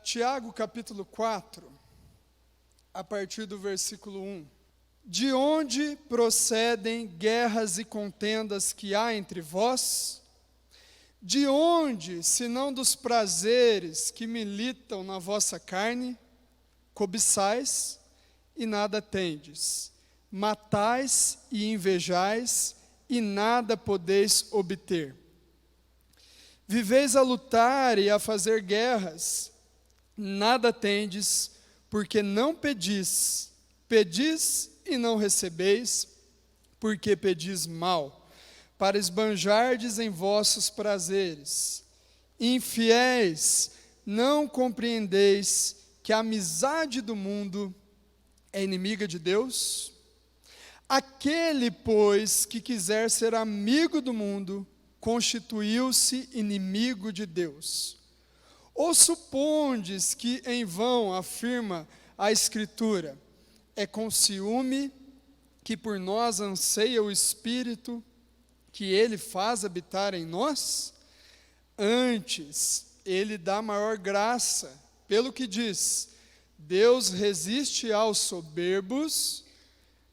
Tiago capítulo 4, a partir do versículo 1. De onde procedem guerras e contendas que há entre vós? De onde, senão dos prazeres que militam na vossa carne? Cobiçais e nada tendes, matais e invejais e nada podeis obter. Viveis a lutar e a fazer guerras, nada tendes, porque não pedis. Pedis e não recebeis, porque pedis mal, para esbanjardes em vossos prazeres. Infiéis, não compreendeis que a amizade do mundo é inimiga de Deus? Aquele, pois, que quiser ser amigo do mundo, constituiu-se inimigo de Deus. Ou supondes que em vão afirma a Escritura, é com ciúme que por nós anseia o Espírito que Ele faz habitar em nós? Antes, Ele dá maior graça, pelo que diz, Deus resiste aos soberbos,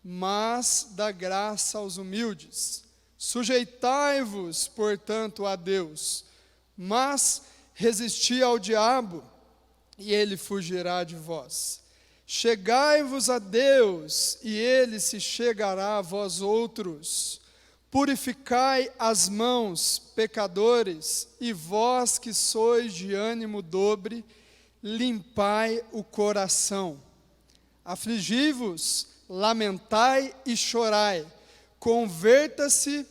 mas dá graça aos humildes. Sujeitai-vos, portanto, a Deus, mas resisti ao diabo, e ele fugirá de vós. Chegai-vos a Deus, e ele se chegará a vós outros. Purificai as mãos, pecadores, e vós que sois de ânimo dobre, limpai o coração. Afligi-vos, lamentai e chorai. Converta-se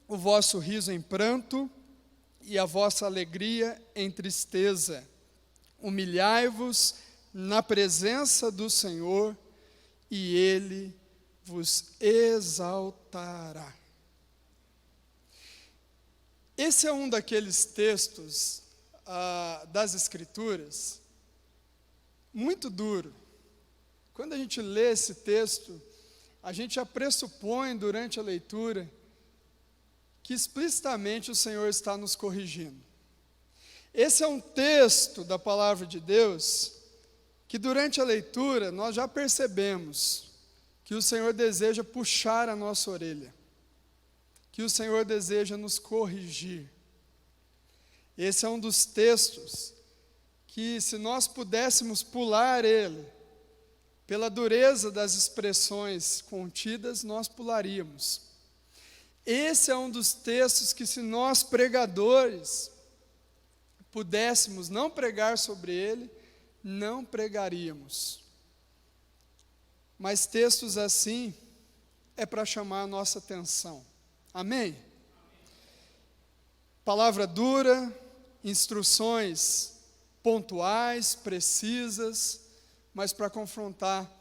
o vosso riso em pranto e a vossa alegria em tristeza. Humilhai-vos na presença do Senhor e Ele vos exaltará. Esse é um daqueles textos das Escrituras muito duro. Quando a gente lê esse texto, a gente já pressupõe durante a leitura que explicitamente o Senhor está nos corrigindo. Esse é um texto da palavra de Deus que durante a leitura nós já percebemos que o Senhor deseja puxar a nossa orelha, que o Senhor deseja nos corrigir. Esse é um dos textos que, se nós pudéssemos pular ele, pela dureza das expressões contidas, nós pularíamos. Esse é um dos textos que, se nós pregadores pudéssemos não pregar sobre ele, não pregaríamos. Mas textos assim é para chamar a nossa atenção. Amém? Palavra dura, instruções pontuais, precisas, mas para confrontar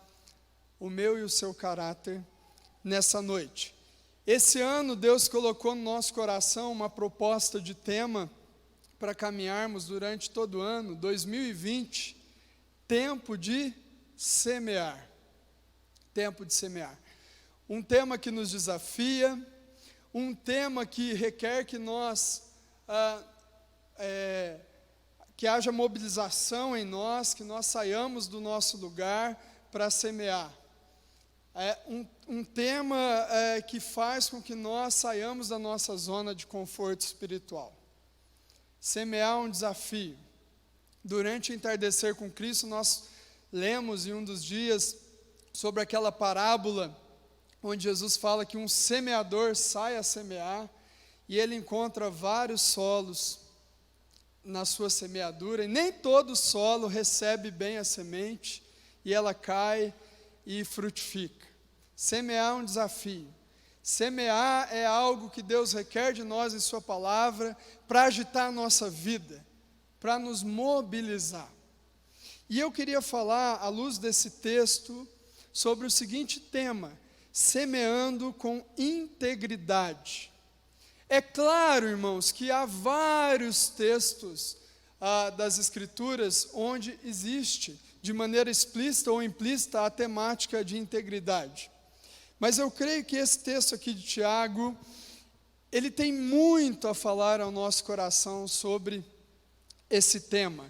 o meu e o seu caráter nessa noite. Esse ano Deus colocou no nosso coração uma proposta de tema para caminharmos durante todo o ano, 2020, tempo de semear. Tempo de semear. Um tema que nos desafia, um tema que requer que nós, que haja mobilização em nós, que nós saiamos do nosso lugar para semear. É um tema que faz com que nós saiamos da nossa zona de conforto espiritual. Semear é um desafio. Durante o Entardecer com Cristo, nós lemos em um dos dias sobre aquela parábola onde Jesus fala que um semeador sai a semear e ele encontra vários solos na sua semeadura, e nem todo solo recebe bem a semente, e ela cai e frutifica. Semear é um desafio. Semear é algo que Deus requer de nós em sua palavra, para agitar a nossa vida, para nos mobilizar. E eu queria falar, à luz desse texto, sobre o seguinte tema: semeando com integridade. É claro, irmãos, que há vários textos das Escrituras onde existe, de maneira explícita ou implícita, a temática de integridade. Mas eu creio que esse texto aqui de Tiago, ele tem muito a falar ao nosso coração sobre esse tema.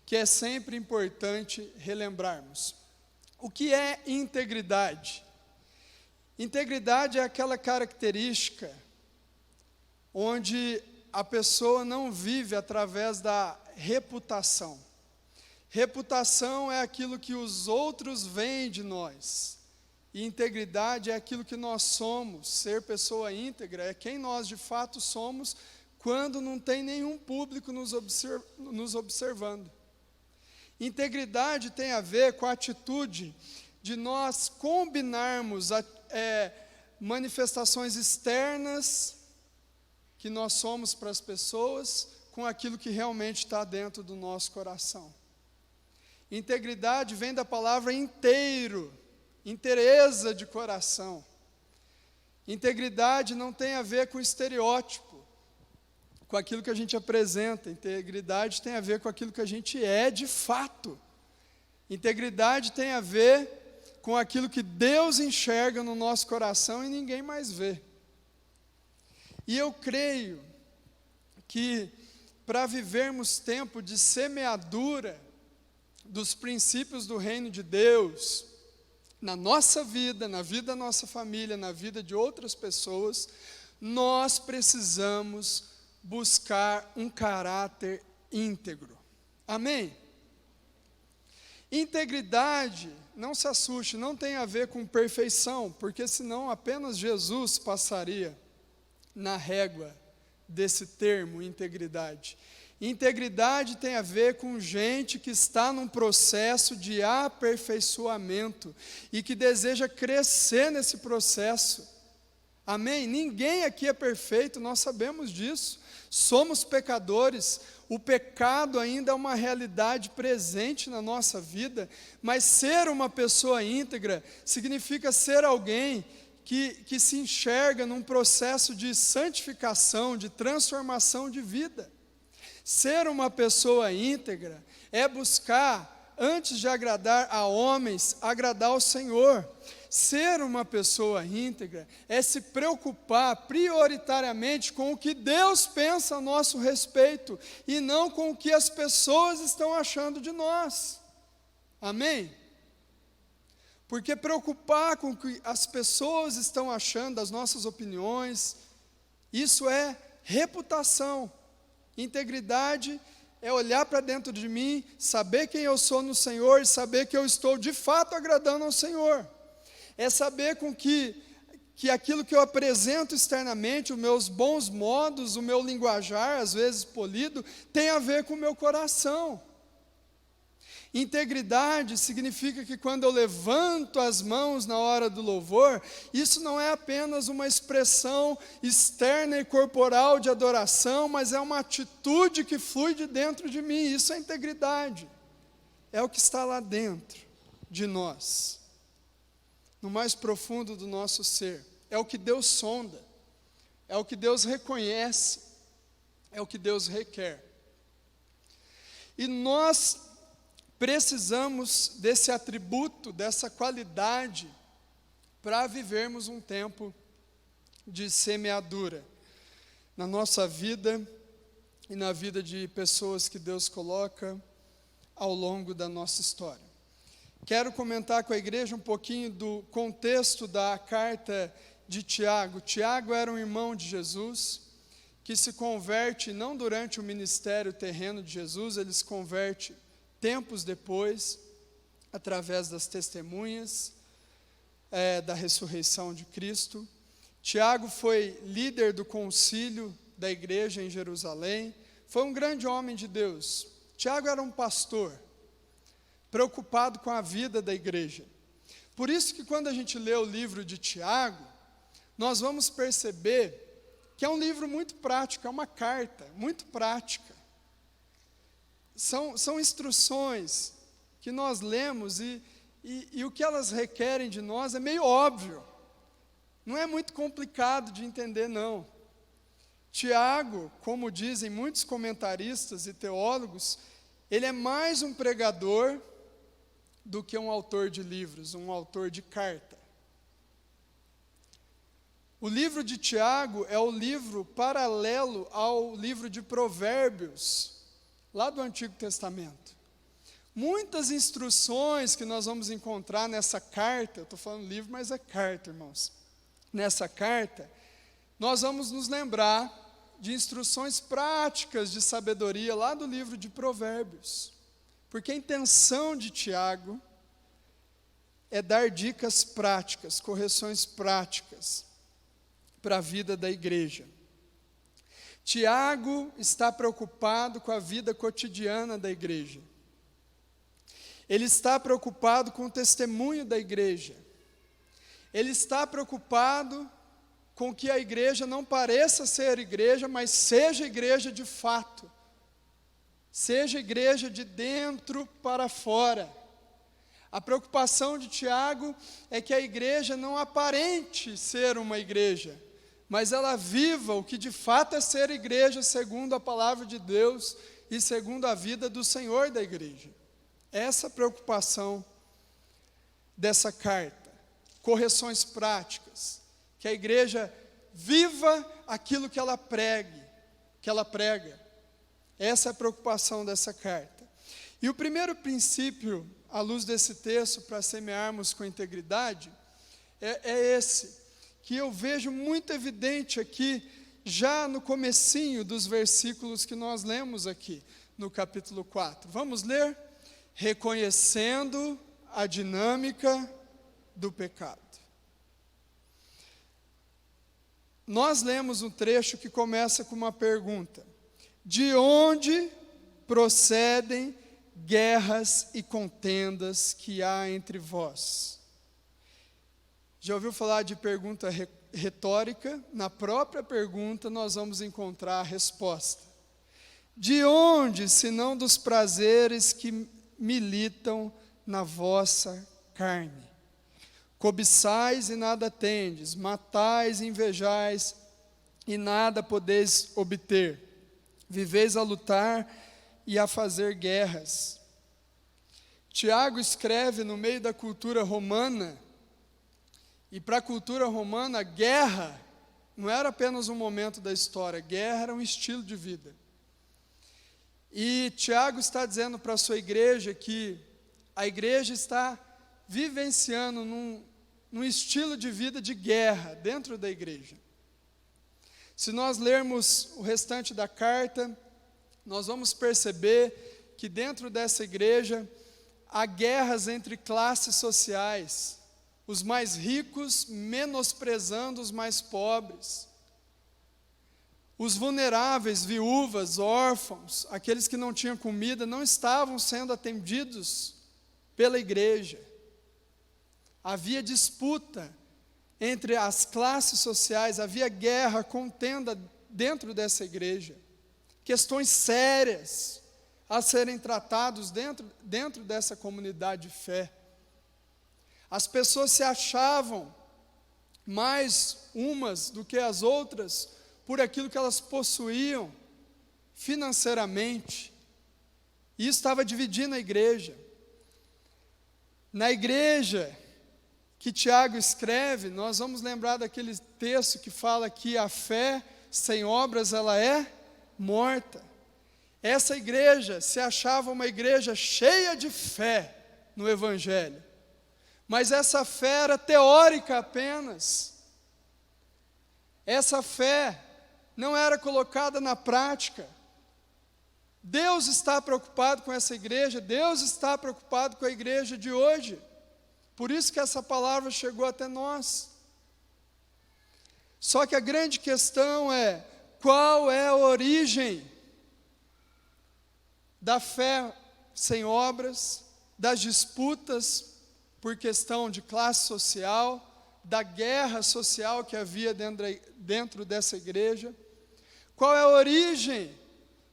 que é sempre importante relembrarmos. O que é integridade? Integridade é aquela característica onde a pessoa não vive através da reputação. Reputação é aquilo que os outros veem de nós. E integridade é aquilo que nós somos. Ser pessoa íntegra é quem nós de fato somos quando não tem nenhum público nos observando. Integridade tem a ver com a atitude de nós combinarmos manifestações externas que nós somos para as pessoas com aquilo que realmente está dentro do nosso coração. Integridade vem da palavra inteiro, inteireza de coração. Integridade não tem a ver com estereótipo, com aquilo que a gente apresenta. Integridade tem a ver com aquilo que a gente é de fato. Integridade tem a ver com aquilo que Deus enxerga no nosso coração e ninguém mais vê. E eu creio que para vivermos tempo de semeadura dos princípios do reino de Deus, na nossa vida, na vida da nossa família, na vida de outras pessoas, nós precisamos buscar um caráter íntegro. Amém? Integridade, não se assuste, não tem a ver com perfeição, porque senão apenas Jesus passaria na régua desse termo, integridade. Integridade tem a ver com gente que está num processo de aperfeiçoamento e que deseja crescer nesse processo. Amém? Ninguém aqui é perfeito, nós sabemos disso. Somos pecadores, o pecado ainda é uma realidade presente na nossa vida, mas ser uma pessoa íntegra significa ser alguém que se enxerga num processo de santificação, de transformação de vida. Ser uma pessoa íntegra é buscar, antes de agradar a homens, agradar ao Senhor. Ser uma pessoa íntegra é se preocupar prioritariamente com o que Deus pensa a nosso respeito e não com o que as pessoas estão achando de nós. Amém? Porque preocupar com o que as pessoas estão achando das nossas opiniões, isso é reputação. Integridade é olhar para dentro de mim, saber quem eu sou no Senhor e saber que eu estou de fato agradando ao Senhor. É saber com que aquilo que eu apresento externamente, os meus bons modos, o meu linguajar, às vezes polido, tem a ver com o meu coração. Integridade significa que quando eu levanto as mãos na hora do louvor, isso não é apenas uma expressão externa e corporal de adoração, mas é uma atitude que flui de dentro de mim. Isso é integridade. É o que está lá dentro de nós, no mais profundo do nosso ser. É o que Deus sonda, é o que Deus reconhece, é o que Deus requer. E nós precisamos desse atributo, dessa qualidade, para vivermos um tempo de semeadura na nossa vida e na vida de pessoas que Deus coloca ao longo da nossa história. Quero comentar com a igreja um pouquinho do contexto da carta de Tiago. Tiago era um irmão de Jesus, que se converte não durante o ministério terreno de Jesus, ele se converte tempos depois, através das testemunhas da ressurreição de Cristo. Tiago foi líder do concílio da igreja em Jerusalém, foi um grande homem de Deus. Tiago era um pastor, preocupado com a vida da igreja. Por isso que quando a gente lê o livro de Tiago, nós vamos perceber que é um livro muito prático, é uma carta muito prática. São instruções que nós lemos e o que elas requerem de nós é meio óbvio. Não é muito complicado de entender, não. Tiago, como dizem muitos comentaristas e teólogos, ele é mais um pregador do que um autor de livros, um autor de carta. O livro de Tiago é o livro paralelo ao livro de Provérbios, lá do Antigo Testamento. muitas instruções que nós vamos encontrar nessa carta. Eu estou falando livro, mas é carta, irmãos. Nessa carta, nós vamos nos lembrar de instruções práticas de sabedoria lá do livro de Provérbios. Porque a intenção de Tiago é dar dicas práticas, correções práticas para a vida da igreja. Tiago está preocupado com a vida cotidiana da igreja. Ele está preocupado com o testemunho da igreja. Ele está preocupado com que a igreja não pareça ser igreja, mas seja igreja de fato. Seja igreja de dentro para fora. A preocupação de Tiago é que a igreja não aparente ser uma igreja, mas ela viva o que de fato é ser igreja segundo a palavra de Deus e segundo a vida do Senhor da igreja. Essa preocupação dessa carta, correções práticas, que a igreja viva aquilo que ela prega. Essa é a preocupação dessa carta. E o primeiro princípio, à luz desse texto, para semearmos com integridade, é esse, que eu vejo muito evidente aqui, já no comecinho dos versículos que nós lemos aqui, no capítulo 4. Vamos ler? Reconhecendo a dinâmica do pecado. Nós lemos um trecho que começa com uma pergunta: de onde procedem guerras e contendas que há entre vós? Já ouviu falar de pergunta retórica? Na própria pergunta nós vamos encontrar a resposta. De onde, senão dos prazeres que militam na vossa carne? Cobiçais e nada tendes, matais e invejais e nada podeis obter. Viveis a lutar e a fazer guerras. Tiago escreve no meio da cultura romana, e para a cultura romana, guerra não era apenas um momento da história, guerra era um estilo de vida. E Tiago está dizendo para a sua igreja que a igreja está vivenciando num estilo de vida de guerra dentro da igreja. Se nós lermos o restante da carta, nós vamos perceber que dentro dessa igreja há guerras entre classes sociais, os mais ricos menosprezando os mais pobres, os vulneráveis, viúvas, órfãos, aqueles que não tinham comida, não estavam sendo atendidos pela igreja. Havia disputa entre as classes sociais, havia guerra, contenda dentro dessa igreja. Questões sérias a serem tratadas dentro dessa comunidade de fé. As pessoas se achavam mais umas do que as outras por aquilo que elas possuíam financeiramente. E isso estava dividindo a igreja. Na igreja que Tiago escreve, nós vamos lembrar daquele texto que fala que a fé sem obras ela é morta. Essa igreja se achava uma igreja cheia de fé no Evangelho, mas essa fé era teórica apenas. Essa fé não era colocada na prática. Deus está preocupado com essa igreja, Deus está preocupado com a igreja de hoje. Por isso que essa palavra chegou até nós. Só que a grande questão é, qual é a origem da fé sem obras, das disputas por questão de classe social, da guerra social que havia dentro dessa igreja? Qual é a origem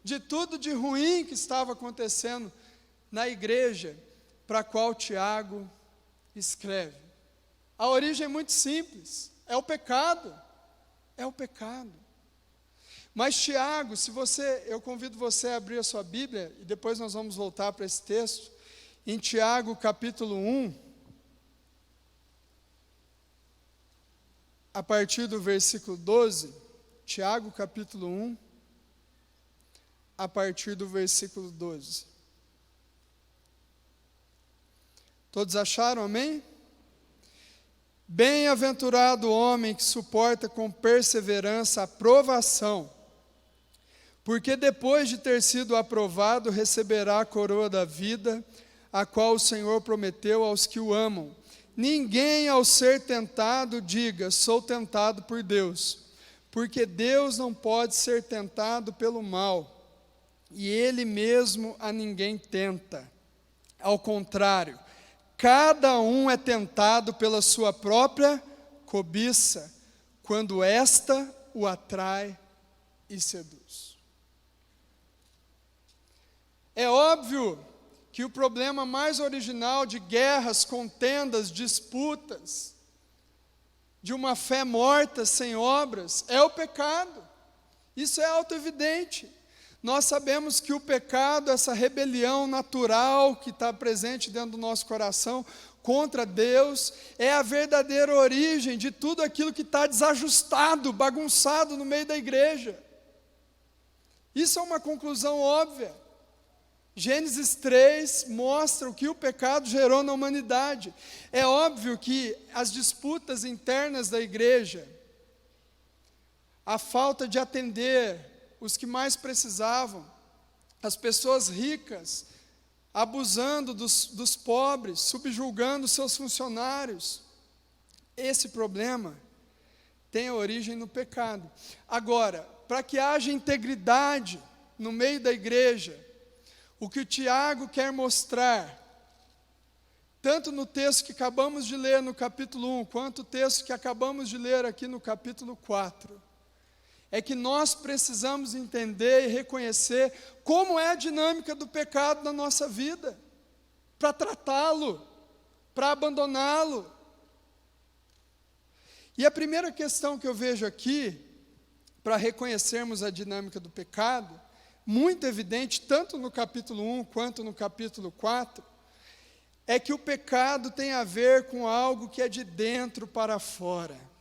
de tudo de ruim que estava acontecendo na igreja para a qual Tiago escreve? A origem é muito simples, é o pecado. É o pecado. Mas Tiago, eu convido você a abrir a sua Bíblia, e depois nós vamos voltar para esse texto, em Tiago capítulo 1, a partir do versículo 12, Tiago capítulo 1, a partir do versículo 12. Todos acharam, amém? Bem-aventurado o homem que suporta com perseverança a provação, porque depois de ter sido aprovado, receberá a coroa da vida, a qual o Senhor prometeu aos que o amam. Ninguém, ao ser tentado, diga: sou tentado por Deus, porque Deus não pode ser tentado pelo mal, e Ele mesmo a ninguém tenta. Ao contrário, cada um é tentado pela sua própria cobiça, quando esta o atrai e seduz. É óbvio que o problema mais original de guerras, contendas, disputas, de uma fé morta sem obras, é o pecado. Isso é autoevidente. Nós sabemos que o pecado, essa rebelião natural que está presente dentro do nosso coração contra Deus, é a verdadeira origem de tudo aquilo que está desajustado, bagunçado no meio da igreja. Isso é uma conclusão óbvia. Gênesis 3 mostra o que o pecado gerou na humanidade. É óbvio que as disputas internas da igreja, a falta de atender os que mais precisavam, as pessoas ricas, abusando dos pobres, subjugando seus funcionários. Esse problema tem a origem no pecado. Agora, para que haja integridade no meio da igreja, o que o Tiago quer mostrar, tanto no texto que acabamos de ler no capítulo 1, quanto o texto que acabamos de ler aqui no capítulo 4, é que nós precisamos entender e reconhecer como é a dinâmica do pecado na nossa vida, para tratá-lo, para abandoná-lo. E a primeira questão que eu vejo aqui, para reconhecermos a dinâmica do pecado, muito evidente, tanto no capítulo 1 quanto no capítulo 4, é que o pecado tem a ver com algo que é de dentro para fora.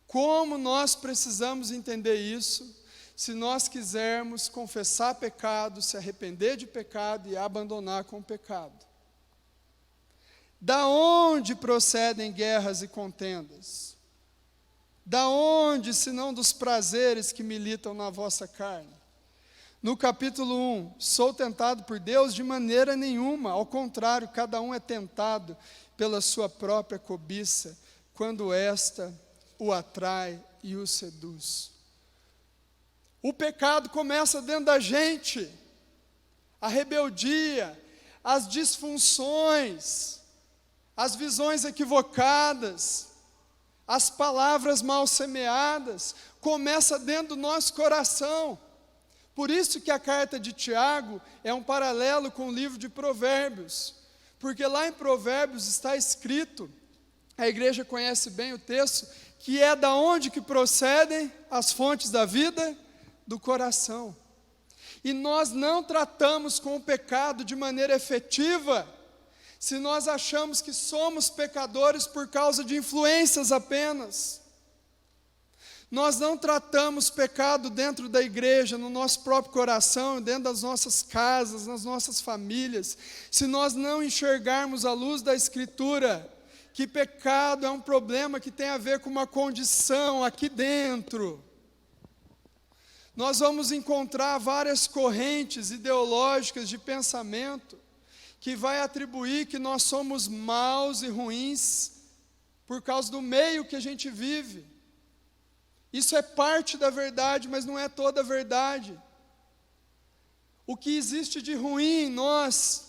Como nós precisamos entender isso, se nós quisermos confessar pecado, se arrepender de pecado e abandonar com o pecado. Da onde procedem guerras e contendas? Da onde, senão dos prazeres que militam na vossa carne? No capítulo 1, sou tentado por Deus? De maneira nenhuma, ao contrário, cada um é tentado pela sua própria cobiça, quando esta o atrai e o seduz. O pecado começa dentro da gente, a rebeldia, as disfunções, as visões equivocadas, as palavras mal semeadas, começa dentro do nosso coração. Por isso que a carta de Tiago é um paralelo com o livro de Provérbios, porque lá em Provérbios está escrito, a igreja conhece bem o texto, que é da onde que procedem as fontes da vida? Do coração. E nós não tratamos com o pecado de maneira efetiva, se nós achamos que somos pecadores por causa de influências apenas. Nós não tratamos pecado dentro da igreja, no nosso próprio coração, dentro das nossas casas, nas nossas famílias, se nós não enxergarmos à luz da Escritura, que pecado é um problema que tem a ver com uma condição aqui dentro. Nós vamos encontrar várias correntes ideológicas de pensamento que vai atribuir que nós somos maus e ruins por causa do meio que a gente vive. Isso é parte da verdade, mas não é toda a verdade. O que existe de ruim em nós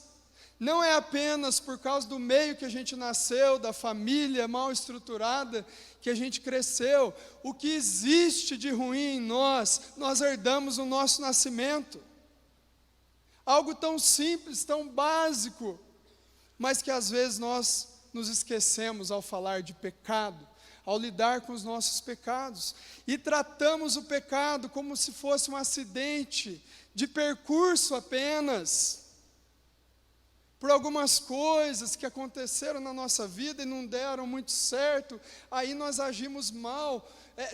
não é apenas por causa do meio que a gente nasceu, da família mal estruturada que a gente cresceu. O que existe de ruim em nós herdamos no nosso nascimento. Algo tão simples, tão básico, mas que às vezes nós nos esquecemos ao falar de pecado, ao lidar com os nossos pecados, e tratamos o pecado como se fosse um acidente de percurso apenas. por algumas coisas que aconteceram na nossa vida e não deram muito certo, aí nós agimos mal,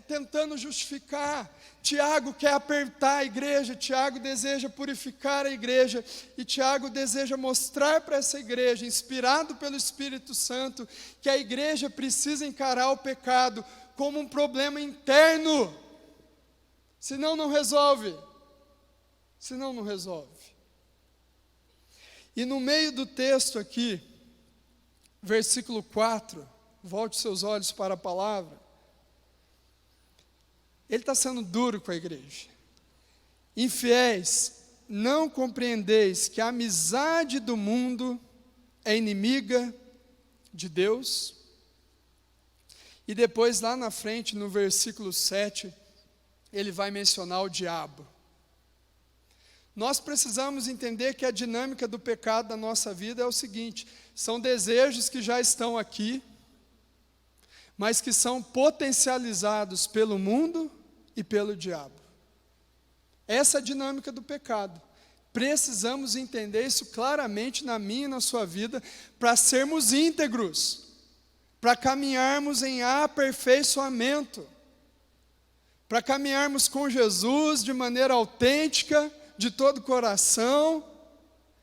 tentando justificar. Tiago quer apertar a igreja, Tiago deseja purificar a igreja, e Tiago deseja mostrar para essa igreja, inspirado pelo Espírito Santo, que a igreja precisa encarar o pecado como um problema interno, senão não resolve. Senão não resolve. E no meio do texto aqui, versículo 4, volte seus olhos para a palavra, ele está sendo duro com a igreja. Infiéis, não compreendeis que a amizade do mundo é inimiga de Deus? E depois lá na frente, no versículo 7, ele vai mencionar o diabo. Nós precisamos entender que a dinâmica do pecado da nossa vida é o seguinte: são desejos que já estão aqui, mas que são potencializados pelo mundo e pelo diabo. Essa é a dinâmica do pecado. Precisamos entender isso claramente na minha e na sua vida, para sermos íntegros, para caminharmos em aperfeiçoamento, para caminharmos com Jesus de maneira autêntica, de todo o coração,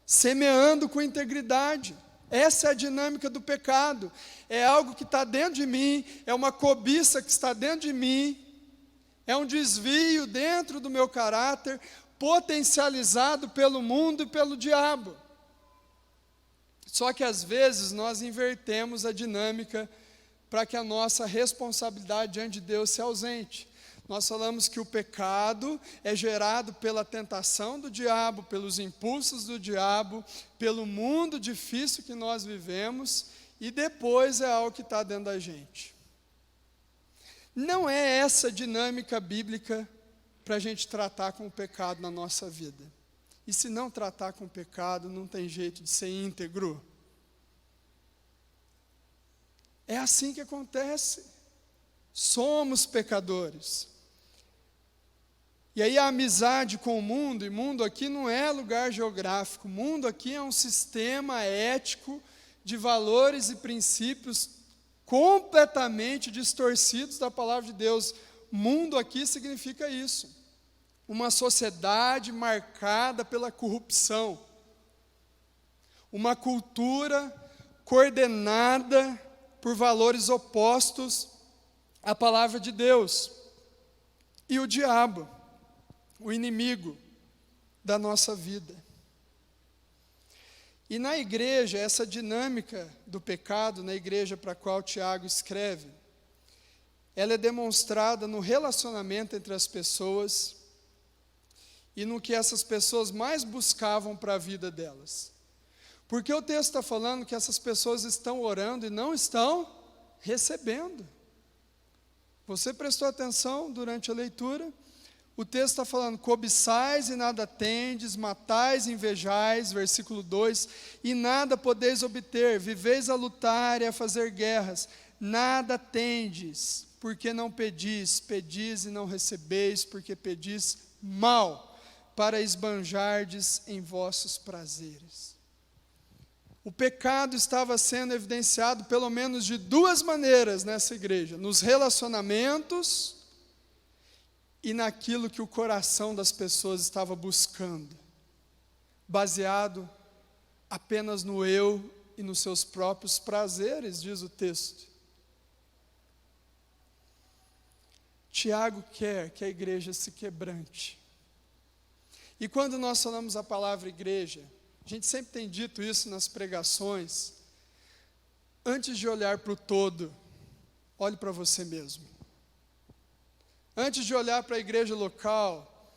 semeando com integridade. Essa é a dinâmica do pecado. É algo que está dentro de mim, é uma cobiça que está dentro de mim, é um desvio dentro do meu caráter, potencializado pelo mundo e pelo diabo. Só que às vezes nós invertemos a dinâmica para que a nossa responsabilidade diante de Deus se ausente. Nós falamos que o pecado é gerado pela tentação do diabo, pelos impulsos do diabo, pelo mundo difícil que nós vivemos, e depois é algo que está dentro da gente. Não é essa dinâmica bíblica para a gente tratar com o pecado na nossa vida. E se não tratar com o pecado, não tem jeito de ser íntegro. É assim que acontece. Somos pecadores. E aí a amizade com o mundo, e mundo aqui não é lugar geográfico, mundo aqui é um sistema ético de valores e princípios completamente distorcidos da palavra de Deus. Mundo aqui significa isso, uma sociedade marcada pela corrupção, uma cultura coordenada por valores opostos à palavra de Deus. E o diabo, o inimigo da nossa vida. E na igreja, essa dinâmica do pecado, na igreja para a qual Tiago escreve, ela é demonstrada no relacionamento entre as pessoas e no que essas pessoas mais buscavam para a vida delas. Porque o texto está falando que essas pessoas estão orando e não estão recebendo. Você prestou atenção durante a leitura? O texto está falando: cobiçais e nada tendes, matais e invejais, versículo 2, e nada podeis obter, viveis a lutar e a fazer guerras, nada tendes, porque não pedis, pedis e não recebeis, porque pedis mal, para esbanjardes em vossos prazeres. O pecado estava sendo evidenciado pelo menos de duas maneiras nessa igreja: nos relacionamentos e naquilo que o coração das pessoas estava buscando, baseado apenas no eu e nos seus próprios prazeres, diz o texto. Tiago quer que a igreja se quebrante. E quando nós falamos a palavra igreja, a gente sempre tem dito isso nas pregações: antes de olhar para o todo, olhe para você mesmo. Antes de olhar para a igreja local,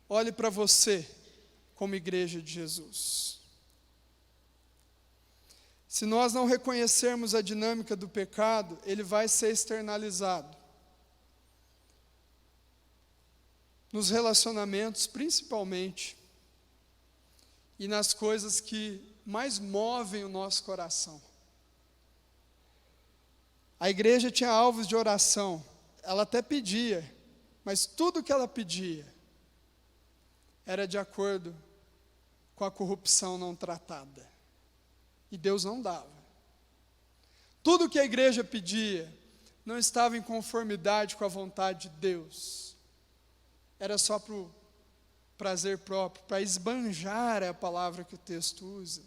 olhe para você como igreja de Jesus. Se nós não reconhecermos a dinâmica do pecado, ele vai ser externalizado nos relacionamentos, principalmente, e nas coisas que mais movem o nosso coração. A igreja tinha alvos de oração, ela até pedia, mas tudo que ela pedia era de acordo com a corrupção não tratada. E Deus não dava. Tudo que a igreja pedia não estava em conformidade com a vontade de Deus. Era só para o prazer próprio, para esbanjar é a palavra que o texto usa.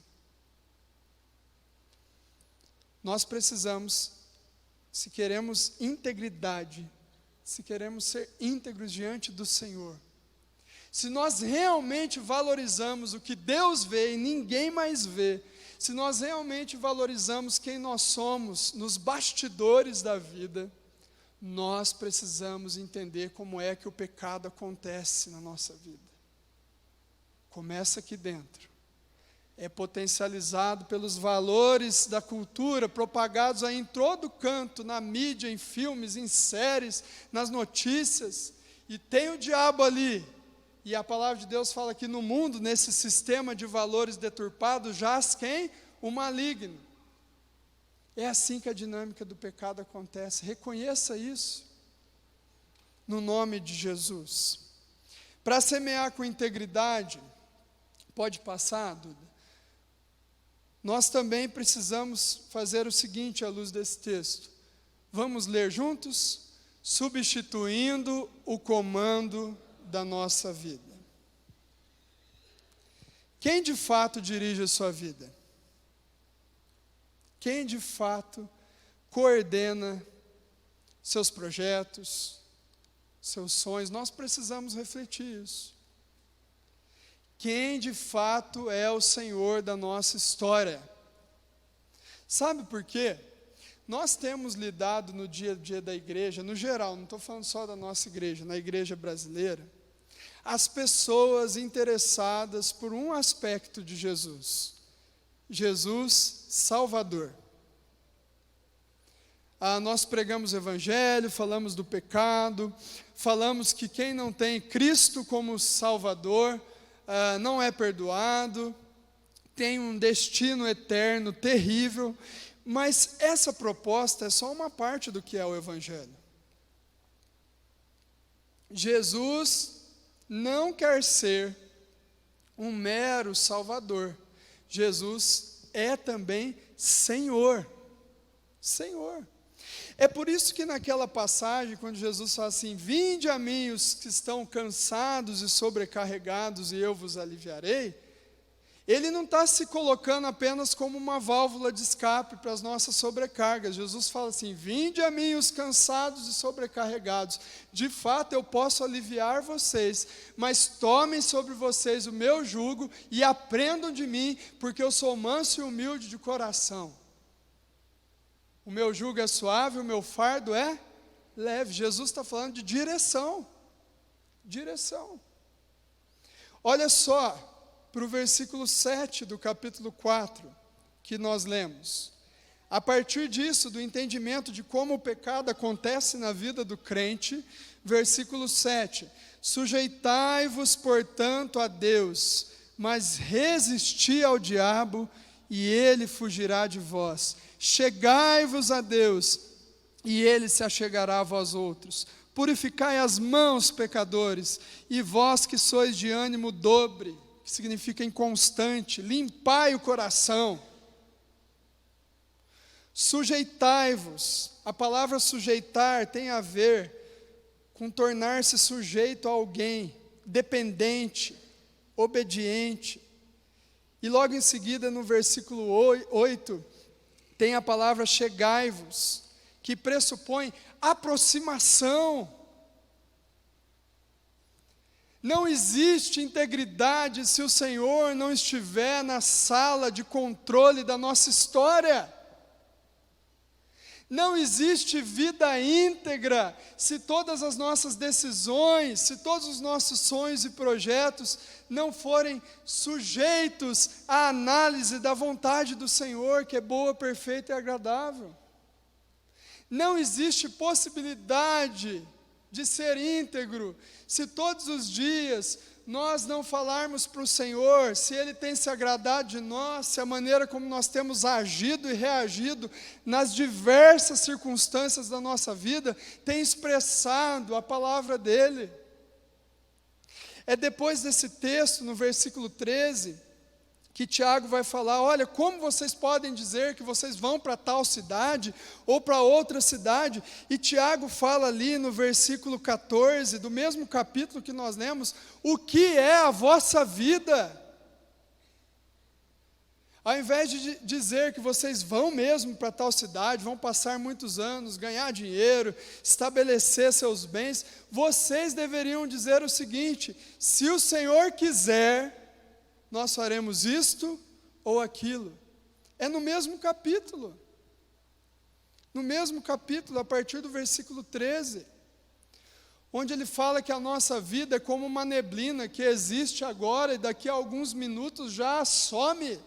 Nós precisamos, se queremos integridade, se queremos ser íntegros diante do Senhor, se nós realmente valorizamos o que Deus vê e ninguém mais vê, se nós realmente valorizamos quem nós somos nos bastidores da vida, nós precisamos entender como é que o pecado acontece na nossa vida. Começa aqui dentro. É potencializado pelos valores da cultura, propagados aí em todo canto, na mídia, em filmes, em séries, nas notícias. E tem o diabo ali. E a palavra de Deus fala que no mundo, nesse sistema de valores deturpados, jaz quem? O maligno. É assim que a dinâmica do pecado acontece. Reconheça isso. No nome de Jesus. Para semear com integridade, pode passar, Duda? Nós também precisamos fazer o seguinte à luz desse texto. Vamos ler juntos? Substituindo o comando da nossa vida. Quem de fato dirige a sua vida? Quem de fato coordena seus projetos, seus sonhos? Nós precisamos refletir isso. Quem de fato é o Senhor da nossa história? Sabe por quê? Nós temos lidado no dia a dia da igreja, no geral, não estou falando só da nossa igreja, na igreja brasileira, as pessoas interessadas por um aspecto de Jesus. Jesus Salvador. Nós pregamos o Evangelho, falamos do pecado, falamos que quem não tem Cristo como Salvador, não é perdoado, tem um destino eterno terrível, mas essa proposta é só uma parte do que é o Evangelho. Jesus não quer ser um mero Salvador. Jesus é também Senhor. Senhor. É por isso que naquela passagem, quando Jesus fala assim, vinde a mim os que estão cansados e sobrecarregados e eu vos aliviarei, ele não está se colocando apenas como uma válvula de escape para as nossas sobrecargas. Jesus fala assim, vinde a mim os cansados e sobrecarregados, de fato eu posso aliviar vocês, mas tomem sobre vocês o meu jugo e aprendam de mim, porque eu sou manso e humilde de coração. O meu jugo é suave, o meu fardo é leve. Jesus está falando de direção. Direção. Olha só, para o versículo 7 do capítulo 4, que nós lemos. A partir disso, do entendimento de como o pecado acontece na vida do crente, versículo 7. Sujeitai-vos, portanto, a Deus, mas resisti ao diabo, e ele fugirá de vós. Chegai-vos a Deus, e ele se achegará a vós outros. Purificai as mãos, pecadores, e vós que sois de ânimo dobre, que significa inconstante, limpai o coração. Sujeitai-vos. A palavra sujeitar tem a ver com tornar-se sujeito a alguém, dependente, obediente. E logo em seguida, no versículo 8, tem a palavra chegai-vos, que pressupõe aproximação. Não existe integridade se o Senhor não estiver na sala de controle da nossa história. Não existe vida íntegra se todas as nossas decisões, se todos os nossos sonhos e projetos não forem sujeitos à análise da vontade do Senhor, que é boa, perfeita e agradável. Não existe possibilidade de ser íntegro se todos os dias nós não falarmos para o Senhor se Ele tem se agradado de nós, se a maneira como nós temos agido e reagido nas diversas circunstâncias da nossa vida tem expressado a palavra dEle. É depois desse texto, no versículo 13, que Tiago vai falar, olha, como vocês podem dizer que vocês vão para tal cidade ou para outra cidade? E Tiago fala ali no versículo 14, do mesmo capítulo que nós lemos, o que é a vossa vida? Ao invés de dizer que vocês vão mesmo para tal cidade, vão passar muitos anos, ganhar dinheiro, estabelecer seus bens, vocês deveriam dizer o seguinte: se o Senhor quiser, nós faremos isto ou aquilo. É no mesmo capítulo. No mesmo capítulo, a partir do versículo 13, onde ele fala que a nossa vida é como uma neblina que existe agora e daqui a alguns minutos já some.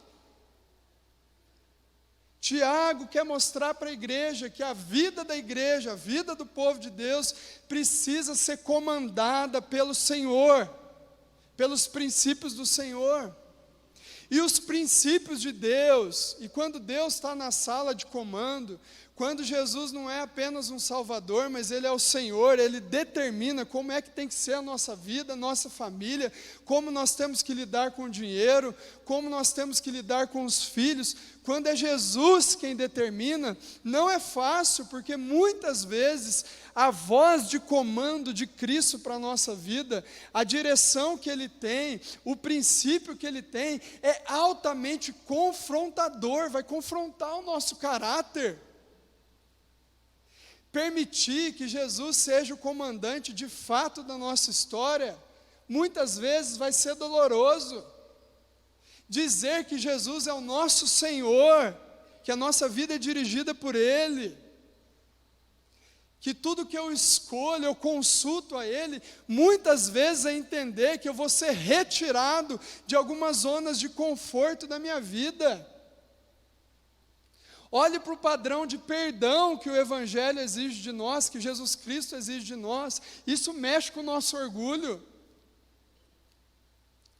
Tiago quer mostrar para a igreja que a vida da igreja, a vida do povo de Deus, precisa ser comandada pelo Senhor, pelos princípios do Senhor. E os princípios de Deus, e quando Deus está na sala de comando, quando Jesus não é apenas um Salvador, mas Ele é o Senhor, Ele determina como é que tem que ser a nossa vida, a nossa família, como nós temos que lidar com o dinheiro, como nós temos que lidar com os filhos. Quando é Jesus quem determina, não é fácil, porque muitas vezes a voz de comando de Cristo para a nossa vida, a direção que Ele tem, o princípio que Ele tem, é altamente confrontador, vai confrontar o nosso caráter. Permitir que Jesus seja o comandante de fato da nossa história, muitas vezes vai ser doloroso. Dizer que Jesus é o nosso Senhor, que a nossa vida é dirigida por Ele, que tudo que eu escolho, eu consulto a Ele, muitas vezes é entender que eu vou ser retirado de algumas zonas de conforto da minha vida. Olhe para o padrão de perdão que o Evangelho exige de nós, que Jesus Cristo exige de nós. Isso mexe com o nosso orgulho.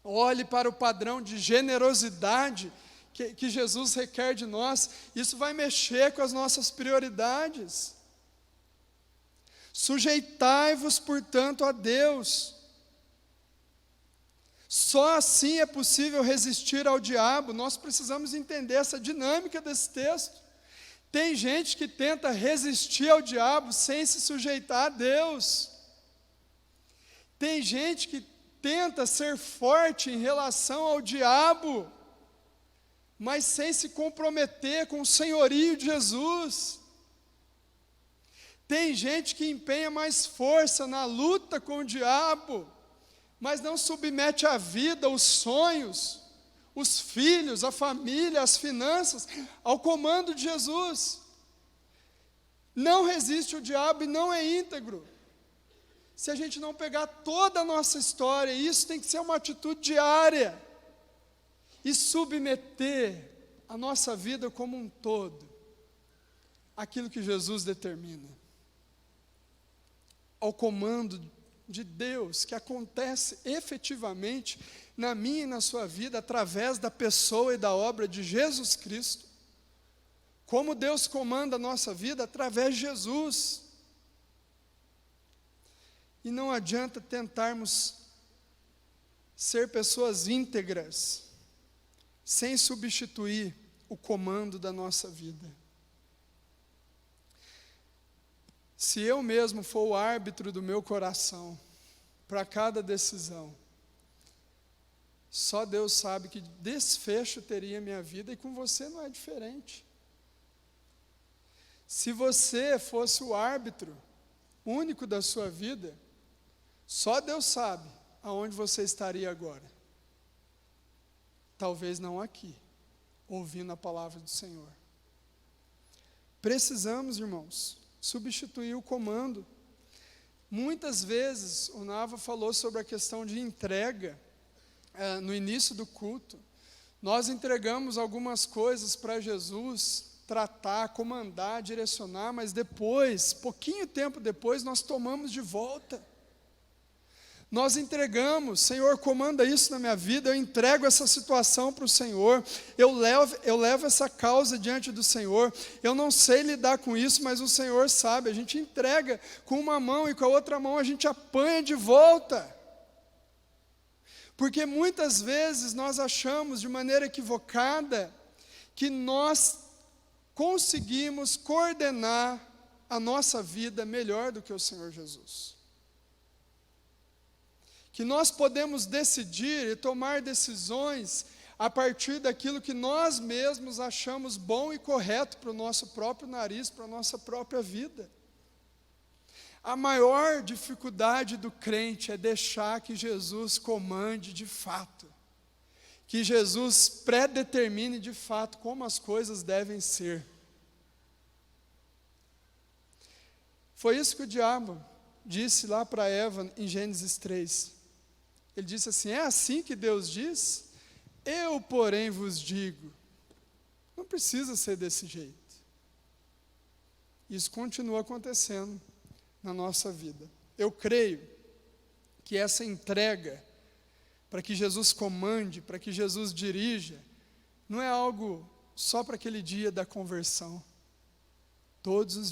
Olhe para o padrão de generosidade que Jesus requer de nós. Isso vai mexer com as nossas prioridades. Sujeitai-vos, portanto, a Deus. Só assim é possível resistir ao diabo. Nós precisamos entender essa dinâmica desse texto. Tem gente que tenta resistir ao diabo sem se sujeitar a Deus. Tem gente que tenta ser forte em relação ao diabo, mas sem se comprometer com o senhorio de Jesus. Tem gente que empenha mais força na luta com o diabo, mas não submete a vida, os sonhos, os filhos, a família, as finanças, ao comando de Jesus. Não resiste ao diabo e não é íntegro. Se a gente não pegar toda a nossa história, isso tem que ser uma atitude diária, e submeter a nossa vida como um todo, àquilo que Jesus determina, ao comando de Deus, que acontece efetivamente na minha e na sua vida, através da pessoa e da obra de Jesus Cristo. Como Deus comanda a nossa vida? Através de Jesus. E não adianta tentarmos ser pessoas íntegras, sem substituir o comando da nossa vida. Se eu mesmo for o árbitro do meu coração, para cada decisão, só Deus sabe que desfecho teria minha vida, e com você não é diferente. Se você fosse o árbitro único da sua vida, só Deus sabe aonde você estaria agora. Talvez não aqui, ouvindo a palavra do Senhor. Precisamos, irmãos, substituir o comando. Muitas vezes, o Nava falou sobre a questão de entrega, no início do culto. Nós entregamos algumas coisas para Jesus tratar, comandar, direcionar, mas depois, pouquinho tempo depois, nós tomamos de volta. Nós entregamos: Senhor, comanda isso na minha vida, eu entrego essa situação para o Senhor, eu levo essa causa diante do Senhor, eu não sei lidar com isso, mas o Senhor sabe. A gente entrega com uma mão e com a outra mão a gente apanha de volta. Porque muitas vezes nós achamos de maneira equivocada que nós conseguimos coordenar a nossa vida melhor do que o Senhor Jesus. Que nós podemos decidir e tomar decisões a partir daquilo que nós mesmos achamos bom e correto para o nosso próprio nariz, para a nossa própria vida. A maior dificuldade do crente é deixar que Jesus comande de fato, que Jesus predetermine de fato como as coisas devem ser. Foi isso que o diabo disse lá para Eva em Gênesis 3. Ele disse assim: é assim que Deus diz? Eu, porém, vos digo. Não precisa ser desse jeito. Isso continua acontecendo na nossa vida. Eu creio que essa entrega para que Jesus comande, para que Jesus dirija, não é algo só para aquele dia da conversão. Todos os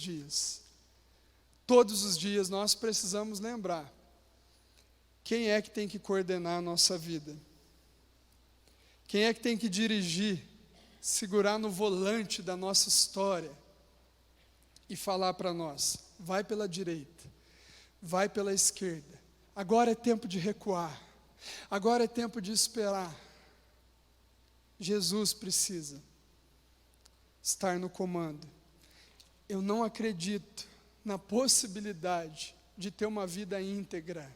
dias nós precisamos lembrar quem é que tem que coordenar a nossa vida, quem é que tem que dirigir, segurar no volante da nossa história e falar para nós: vai pela direita, vai pela esquerda, agora é tempo de recuar, agora é tempo de esperar. Jesus precisa estar no comando. Eu não acredito na possibilidade de ter uma vida íntegra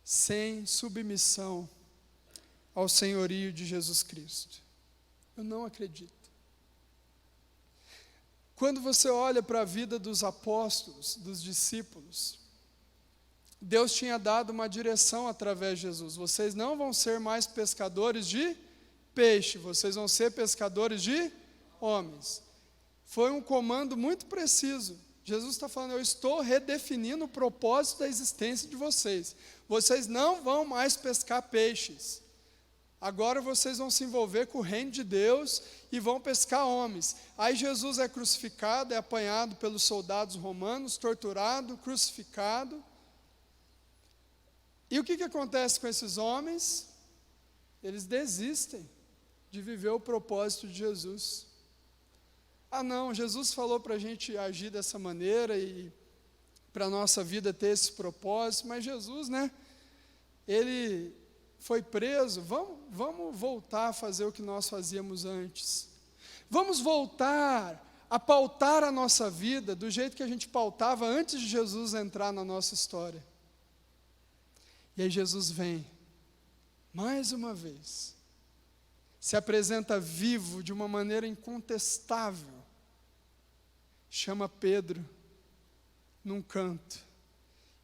sem submissão ao senhorio de Jesus Cristo. Eu não acredito. Quando você olha para a vida dos apóstolos, dos discípulos, Deus tinha dado uma direção através de Jesus. Vocês não vão ser mais pescadores de peixe, vocês vão ser pescadores de homens. Foi um comando muito preciso. Jesus está falando: eu estou redefinindo o propósito da existência de vocês. Vocês não vão mais pescar peixes. Agora vocês vão se envolver com o reino de Deus e vão pescar homens. Aí Jesus é crucificado, é apanhado pelos soldados romanos, torturado, crucificado. E o que acontece com esses homens? Eles desistem de viver o propósito de Jesus. Ah não, Jesus falou para a gente agir dessa maneira e para a nossa vida ter esse propósito, mas Jesus, Ele foi preso. Vamos voltar a fazer o que nós fazíamos antes. Vamos voltar a pautar a nossa vida do jeito que a gente pautava antes de Jesus entrar na nossa história. E aí Jesus vem, mais uma vez, se apresenta vivo de uma maneira incontestável, chama Pedro num canto,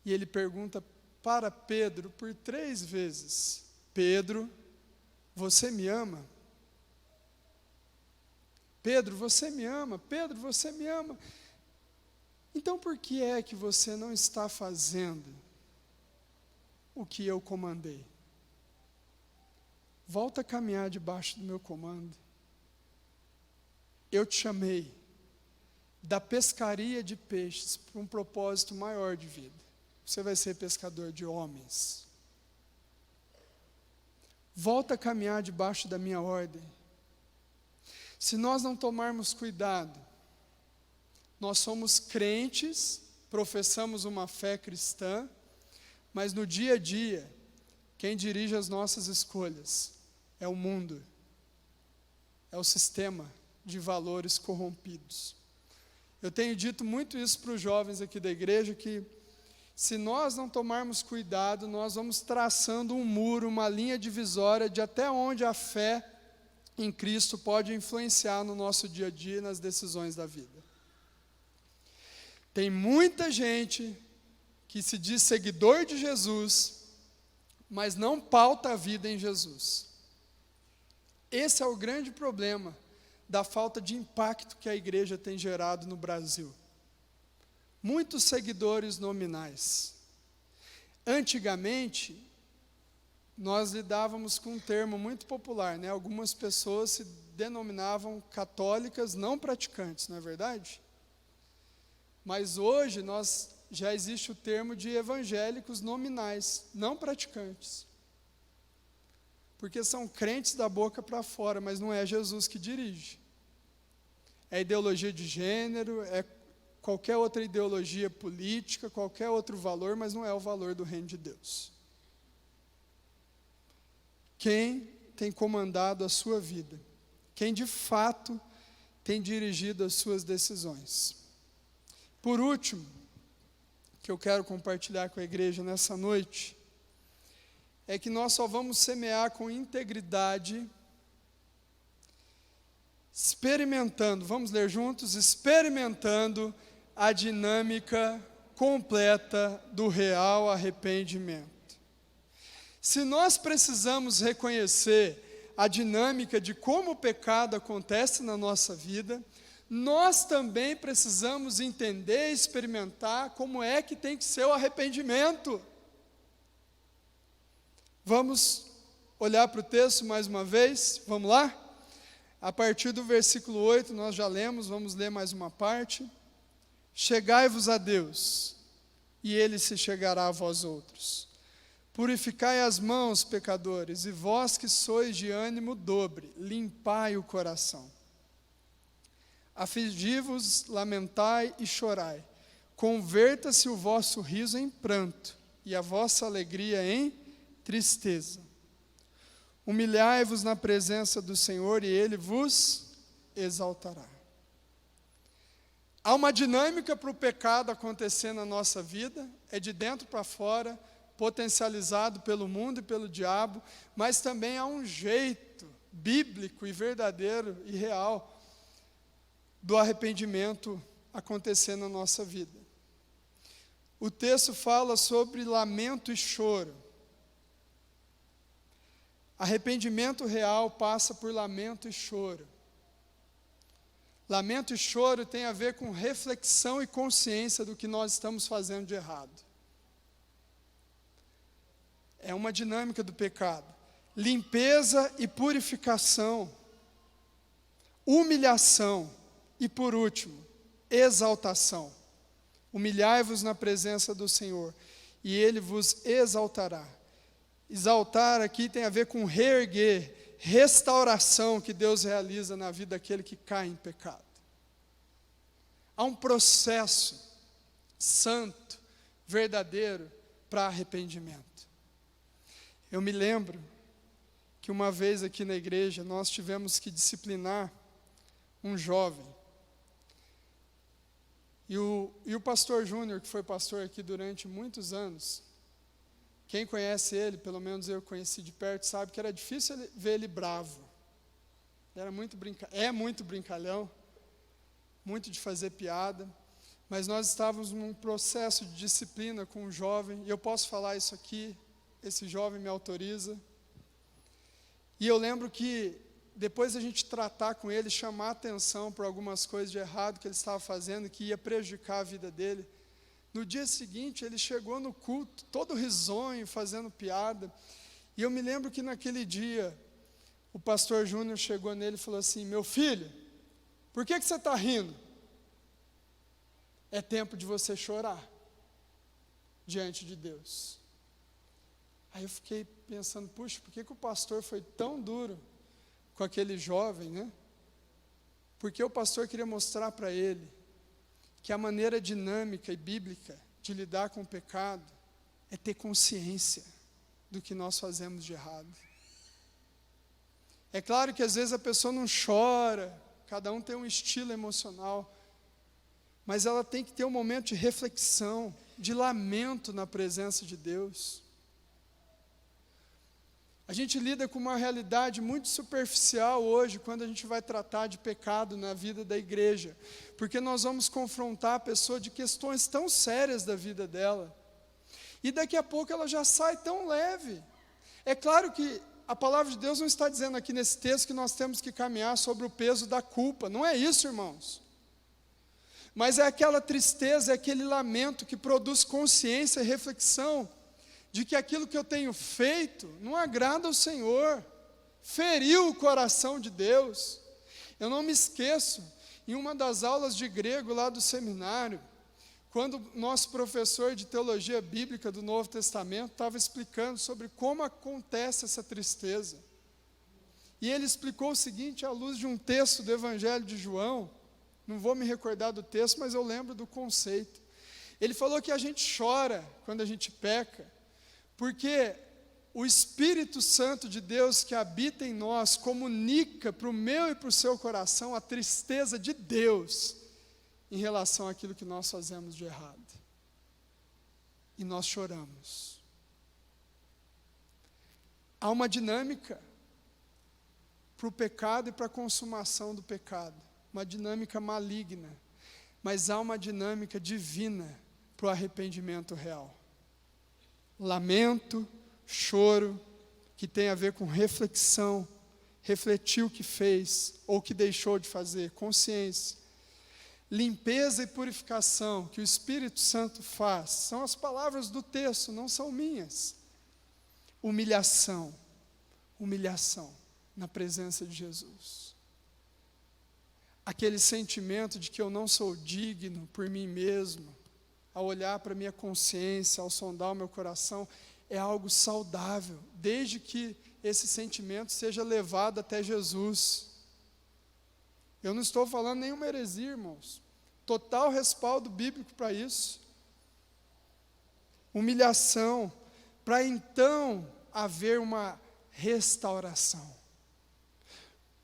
e ele pergunta para Pedro por 3 vezes: Pedro, você me ama? Pedro, você me ama? Pedro, você me ama? Então por que é que você não está fazendo o que eu comandei? Volta a caminhar debaixo do meu comando. Eu te chamei da pescaria de peixes para um propósito maior de vida. Você vai ser pescador de homens. Volta a caminhar debaixo da minha ordem. Se nós não tomarmos cuidado, nós somos crentes, professamos uma fé cristã, mas no dia a dia, quem dirige as nossas escolhas é o mundo, é o sistema de valores corrompidos. Eu tenho dito muito isso para os jovens aqui da igreja, que se nós não tomarmos cuidado, nós vamos traçando um muro, uma linha divisória de até onde a fé em Cristo pode influenciar no nosso dia a dia e nas decisões da vida. Tem muita gente que se diz seguidor de Jesus, mas não pauta a vida em Jesus. Esse é o grande problema da falta de impacto que a igreja tem gerado no Brasil. Muitos seguidores nominais. Antigamente, nós lidávamos com um termo muito popular, Algumas pessoas se denominavam católicas não praticantes, não é verdade? Mas hoje já existe o termo de evangélicos nominais, não praticantes. porque são crentes da boca para fora, mas não é Jesus que dirige. É ideologia de gênero, é qualquer outra ideologia política, qualquer outro valor, mas não é o valor do reino de Deus. Quem tem comandado a sua vida? Quem de fato tem dirigido as suas decisões? Por último, que eu quero compartilhar com a igreja nessa noite, é que nós só vamos semear com integridade, experimentando, vamos ler juntos? Experimentando a dinâmica completa do real arrependimento. Se nós precisamos reconhecer a dinâmica de como o pecado acontece na nossa vida, nós também precisamos entender e experimentar como é que tem que ser o arrependimento. Vamos olhar para o texto mais uma vez? Vamos lá? A partir do versículo 8, nós já lemos, vamos ler mais uma parte. Chegai-vos a Deus, e Ele se chegará a vós outros. Purificai as mãos, pecadores, e vós que sois de ânimo dobre, limpai o coração. Afligi-vos, lamentai e chorai. Converta-se o vosso riso em pranto, e a vossa alegria em tristeza. Humilhai-vos na presença do Senhor, e Ele vos exaltará. Há uma dinâmica para o pecado acontecer na nossa vida, é de dentro para fora, potencializado pelo mundo e pelo diabo, mas também há um jeito bíblico e verdadeiro e real do arrependimento acontecer na nossa vida. O texto fala sobre lamento e choro. Arrependimento real passa por lamento e choro. Lamento e choro tem a ver com reflexão e consciência do que nós estamos fazendo de errado. É uma dinâmica do pecado. Limpeza e purificação. Humilhação. E por último, exaltação. Humilhai-vos na presença do Senhor, e Ele vos exaltará. Exaltar aqui tem a ver com reerguer, restauração que Deus realiza na vida daquele que cai em pecado. Há um processo santo, verdadeiro, para arrependimento. Eu me lembro que uma vez aqui na igreja nós tivemos que disciplinar um jovem. E o pastor Júnior, que foi pastor aqui durante muitos anos, quem conhece ele, pelo menos eu conheci de perto, sabe que era difícil ver ele bravo. Ele era muito brincalhão, muito de fazer piada, mas nós estávamos num processo de disciplina com um jovem, e eu posso falar isso aqui, esse jovem me autoriza. E eu lembro que depois a gente tratar com ele, chamar atenção para algumas coisas de errado que ele estava fazendo, que ia prejudicar a vida dele. No dia seguinte, ele chegou no culto, todo risonho, fazendo piada. E eu me lembro que naquele dia, o pastor Júnior chegou nele e falou assim: meu filho, por que você está rindo? É tempo de você chorar diante de Deus. Aí eu fiquei pensando, puxa, por que o pastor foi tão duro com aquele jovem, né? Porque o pastor queria mostrar para ele que a maneira dinâmica e bíblica de lidar com o pecado é ter consciência do que nós fazemos de errado. É claro que às vezes a pessoa não chora, cada um tem um estilo emocional, mas ela tem que ter um momento de reflexão, de lamento na presença de Deus. A gente lida com uma realidade muito superficial hoje, quando a gente vai tratar de pecado na vida da igreja, porque nós vamos confrontar a pessoa de questões tão sérias da vida dela, e daqui a pouco ela já sai tão leve. É claro que a palavra de Deus não está dizendo aqui nesse texto que nós temos que caminhar sobre o peso da culpa, não é isso, irmãos. Mas é aquela tristeza, é aquele lamento que produz consciência e reflexão, de que aquilo que eu tenho feito não agrada ao Senhor, feriu o coração de Deus. Eu não me esqueço, em uma das aulas de grego lá do seminário, quando nosso professor de teologia bíblica do Novo Testamento estava explicando sobre como acontece essa tristeza. E ele explicou o seguinte, à luz de um texto do Evangelho de João, não vou me recordar do texto, mas eu lembro do conceito. Ele falou que a gente chora quando a gente peca, porque o Espírito Santo de Deus que habita em nós comunica para o meu e para o seu coração a tristeza de Deus em relação àquilo que nós fazemos de errado. E nós choramos. Há uma dinâmica para o pecado e para a consumação do pecado. Uma dinâmica maligna. Mas há uma dinâmica divina para o arrependimento real. Lamento, choro, que tem a ver com reflexão, refletir o que fez ou o que deixou de fazer, consciência. Limpeza e purificação que o Espírito Santo faz, são as palavras do texto, não são minhas. Humilhação, humilhação na presença de Jesus. Aquele sentimento de que eu não sou digno por mim mesmo, ao olhar para a minha consciência, ao sondar o meu coração, é algo saudável, desde que esse sentimento seja levado até Jesus. Eu não estou falando nenhuma heresia, irmãos. Total respaldo bíblico para isso. Humilhação, para então haver uma restauração.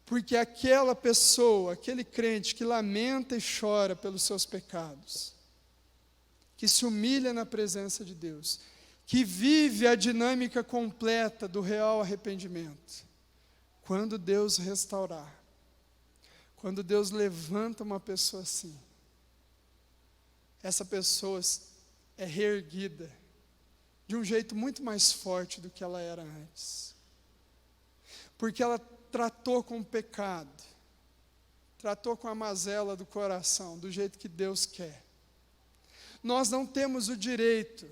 Porque aquela pessoa, aquele crente que lamenta e chora pelos seus pecados, que se humilha na presença de Deus, que vive a dinâmica completa do real arrependimento, quando Deus restaurar, quando Deus levanta uma pessoa assim, essa pessoa é reerguida de um jeito muito mais forte do que ela era antes. Porque ela tratou com o pecado, tratou com a mazela do coração, do jeito que Deus quer. Nós não temos o direito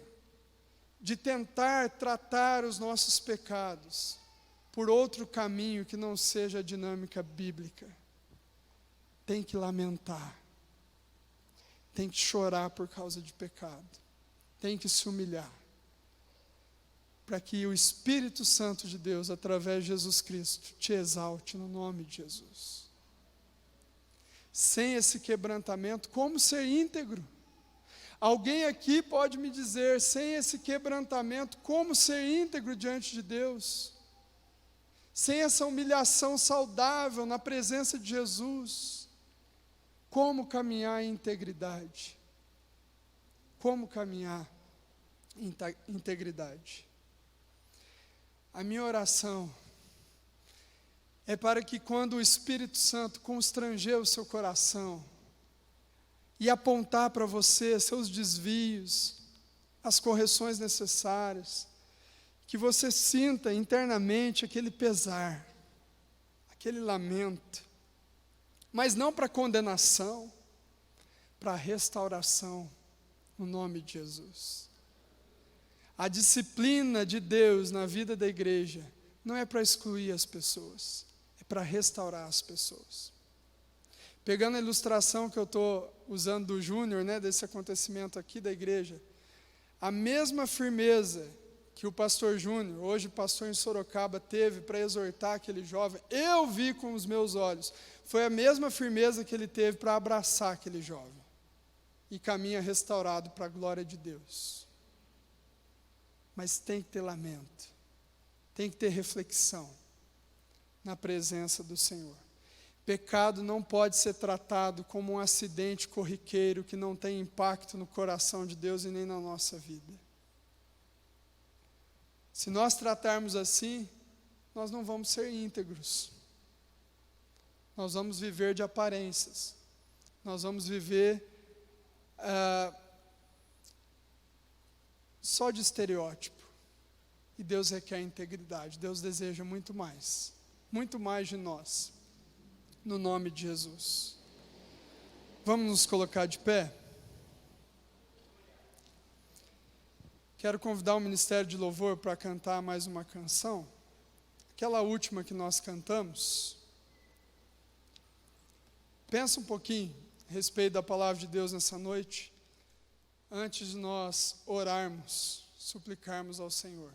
de tentar tratar os nossos pecados por outro caminho que não seja a dinâmica bíblica. Tem que lamentar, tem que chorar por causa de pecado, tem que se humilhar, para que o Espírito Santo de Deus, através de Jesus Cristo, te exalte no nome de Jesus. Sem esse quebrantamento, como ser íntegro? Alguém aqui pode me dizer, sem esse quebrantamento, como ser íntegro diante de Deus? Sem essa humilhação saudável na presença de Jesus, como caminhar em integridade? Como caminhar em integridade? A minha oração é para que quando o Espírito Santo constranger o seu coração e apontar para você seus desvios, as correções necessárias, que você sinta internamente aquele pesar, aquele lamento, mas não para condenação, para restauração, no nome de Jesus. A disciplina de Deus na vida da igreja não é para excluir as pessoas, é para restaurar as pessoas. Pegando a ilustração que eu estou usando do Júnior, desse acontecimento aqui da igreja, a mesma firmeza que o pastor Júnior, hoje pastor em Sorocaba, teve para exortar aquele jovem, eu vi com os meus olhos, foi a mesma firmeza que ele teve para abraçar aquele jovem, e caminha restaurado para a glória de Deus. Mas tem que ter lamento, tem que ter reflexão na presença do Senhor. Pecado não pode ser tratado como um acidente corriqueiro que não tem impacto no coração de Deus e nem na nossa vida. Se nós tratarmos assim, nós não vamos ser íntegros. Nós vamos viver de aparências. Nós vamos viver só de estereótipo. E Deus requer integridade. Deus deseja muito mais de nós. No nome de Jesus. Vamos nos colocar de pé? Quero convidar o Ministério de Louvor para cantar mais uma canção. Aquela última que nós cantamos. Pensa um pouquinho a respeito da palavra de Deus nessa noite, antes de nós orarmos, suplicarmos ao Senhor.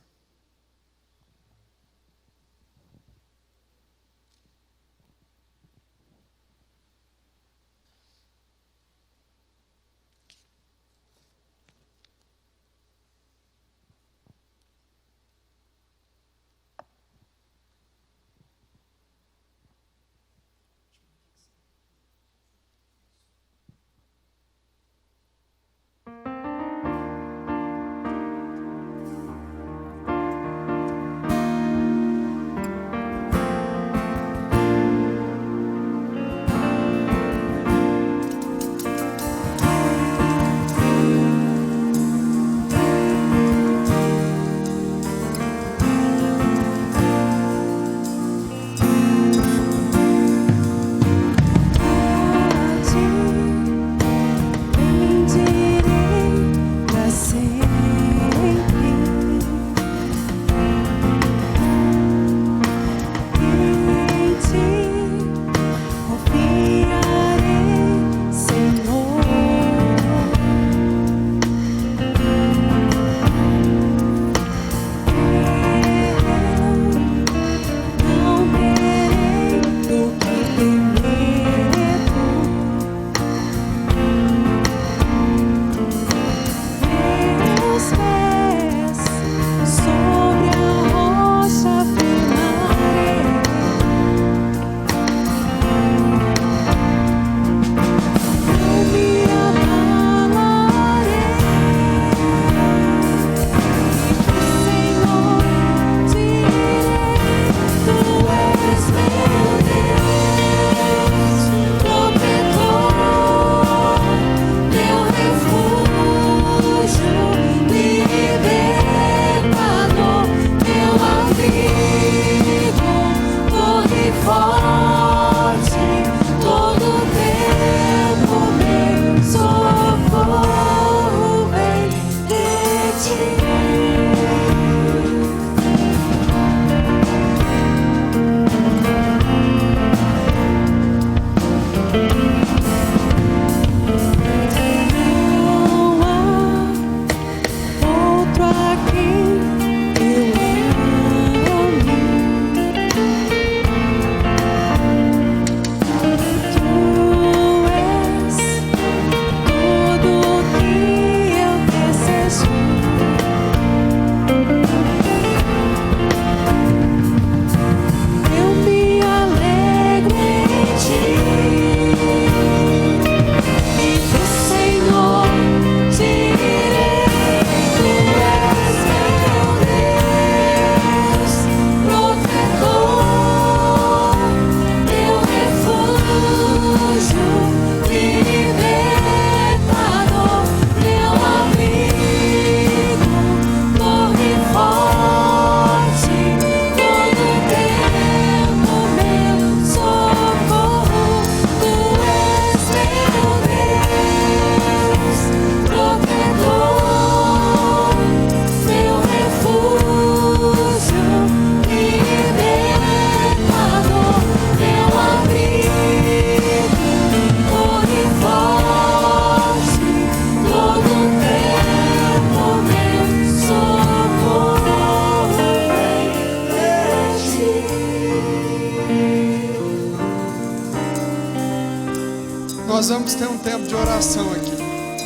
Nós vamos ter um tempo de oração aqui.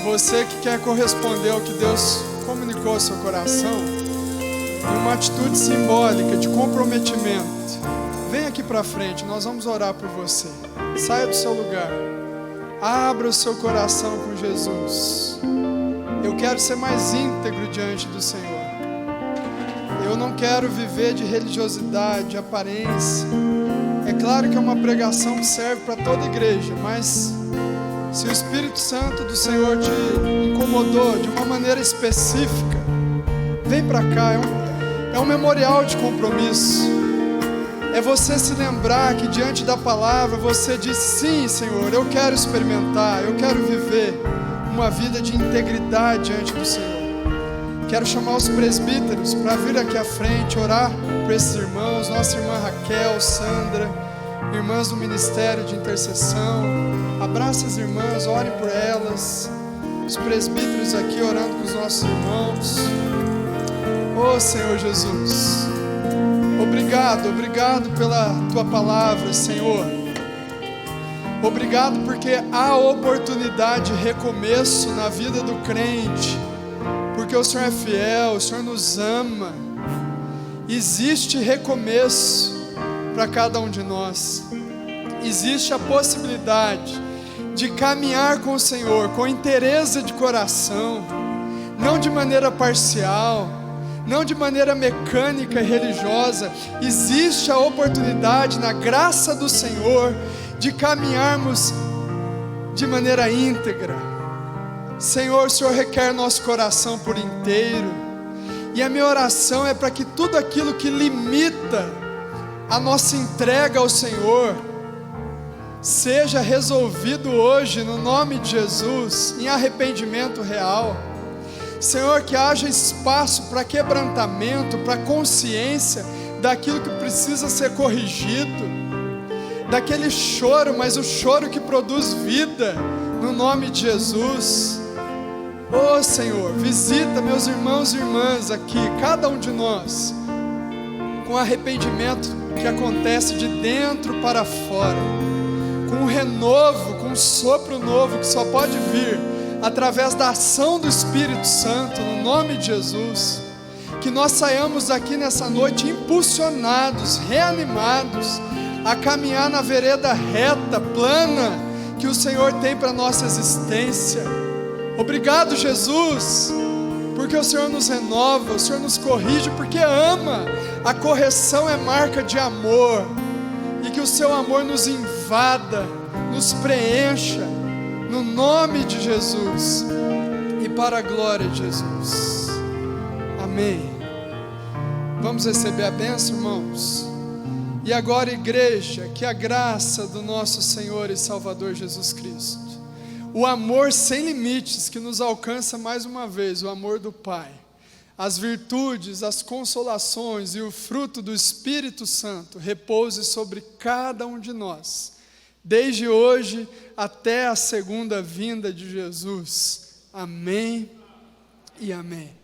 Você que quer corresponder ao que Deus comunicou ao seu coração, em uma atitude simbólica de comprometimento, vem aqui para frente, nós vamos orar por você. Saia do seu lugar, abra o seu coração com Jesus. Eu quero ser mais íntegro diante do Senhor. Eu não quero viver de religiosidade, de aparência. É claro que é uma pregação que serve para toda igreja, mas se o Espírito Santo do Senhor te incomodou de uma maneira específica, vem para cá, é um memorial de compromisso. É você se lembrar que diante da palavra você diz: sim, Senhor, eu quero experimentar, eu quero viver uma vida de integridade diante do Senhor. Quero chamar os presbíteros para vir aqui à frente, orar por esses irmãos, nossa irmã Raquel, Sandra, irmãs do Ministério de Intercessão. Abraça as irmãs, ore por elas. Os presbíteros aqui orando com os nossos irmãos. Oh Senhor Jesus, obrigado pela Tua palavra, Senhor. Obrigado porque há oportunidade de recomeço na vida do crente, porque o Senhor é fiel, o Senhor nos ama. Existe recomeço para cada um de nós. Existe a possibilidade de caminhar com o Senhor com inteireza de coração, não de maneira parcial, não de maneira mecânica e religiosa. Existe a oportunidade, na graça do Senhor, de caminharmos de maneira íntegra. Senhor, o Senhor requer nosso coração por inteiro, e a minha oração é para que tudo aquilo que limita a nossa entrega ao Senhor seja resolvido hoje, no nome de Jesus, em arrependimento real. Senhor, que haja espaço para quebrantamento, para consciência daquilo que precisa ser corrigido, daquele choro, mas o choro que produz vida, no nome de Jesus. Oh Senhor, visita meus irmãos e irmãs aqui, cada um de nós, com arrependimento que acontece de dentro para fora. com um renovo, com um sopro novo que só pode vir através da ação do Espírito Santo, no nome de Jesus. Que nós saiamos daqui nessa noite impulsionados, reanimados, a caminhar na vereda reta, plana, que o Senhor tem para a nossa existência. Obrigado, Jesus, porque o Senhor nos renova, o Senhor nos corrige, porque ama. A correção é marca de amor, e que o seu amor nos invada, nos preencha, no nome de Jesus, e para a glória de Jesus. Amém. Vamos receber a bênção, irmãos? E agora, igreja, que a graça do nosso Senhor e Salvador Jesus Cristo, o amor sem limites que nos alcança mais uma vez, o amor do Pai, as virtudes, as consolações e o fruto do Espírito Santo repouse sobre cada um de nós, desde hoje até a segunda vinda de Jesus. Amém e amém.